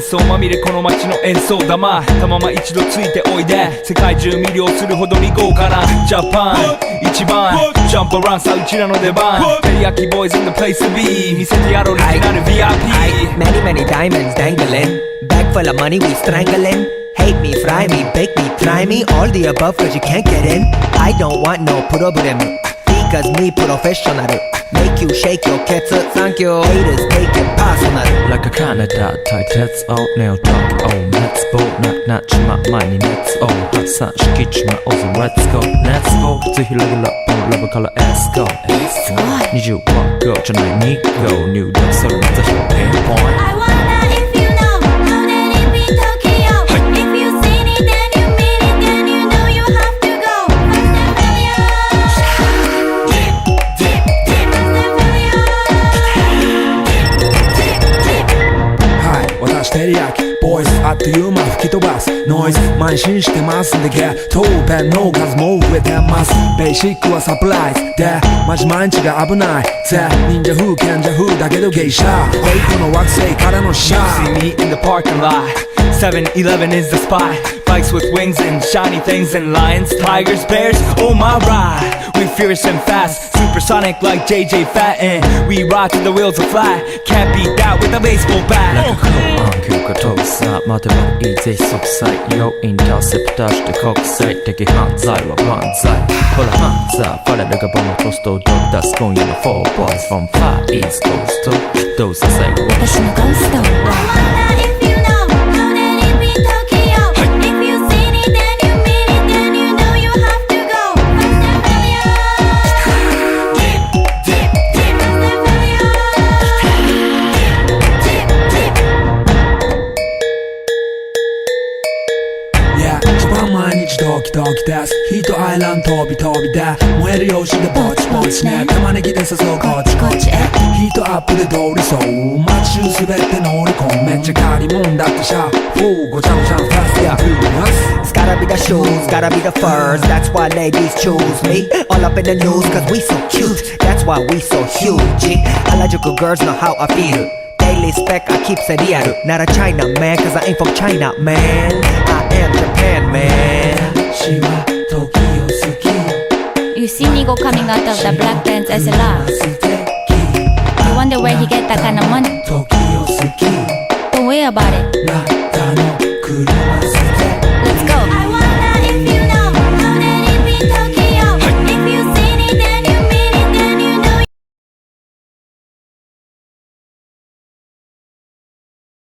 想まみれこの街の演奏玉たまま一度ついておいで世界中魅了するほどに豪華なジャパン一番ジャンプアラウンさあうちらの出番テリヤキボーイズ in the place to be 見せてやろうオリジナル VIP Many many diamonds dangling Bag full of money we strangling Hate me, fry me, bake me, try me All the above cause you can't get in I don't want no problem Because me professional Make you shake your cats Thank you Haters take it personal Like a Canada tight heads out Nail talk oh let's go Knock knock my money let's go Hot sun skitch my awesome let's go Let's go ぜひレギュラーラブから Let's go 21 go じゃない2 go 入力それまた表現 point I wonder if you know How that it be Tokyo If you seen it then you mean it Then you know you have to goはい私テリヤキボイスあっという間吹き飛ばすノイズ慢心してますんでゲットペンの数も増えてますベーシックはサプライズでマジ毎日が危ないぜ忍者風賢者風だけどゲイシャフェイクの惑星からのシャ See me in the parking lot 7-Eleven is the spot Bikes with wings and shiny things and lions, tigers, bears, oh my ride We fierce and fast, supersonic like JJ Fat And we ride till the wheels are flat Can't beat that with a baseball bat Like a cool anchor が遠さ待てばいいぜ即歳要インターセプターして国際的犯罪は万歳ほらハンザーファレルがボムポストをドッ出す今夜の4 boys from Far East Coast どうせ最後私のゴースト I wonder if you know How that it be Tokyo If you seen it then you mean it Then you know you have to go Yeah 一番毎日ドキドキですヒートアイランド飛び飛びで燃える用紙でぼちぼちね玉ねぎで誘うこっちこっちへヒートアップで通りそう街中滑って乗り込むめっちゃ借りもんだってシャーごちゃごちゃファストや It's gotta be the shoes, gotta be the furs That's why ladies choose me All up in the news cause we so cute That's why we so huge Harajuku girls know how I feel Daily spec I keep it real Not a China man cause I ain't from China man I am Japan man 私は時を好き You see Nigo coming out of the black pants SLR You wonder where he get that kind of money 時を好き Don't worry about it なたの車好き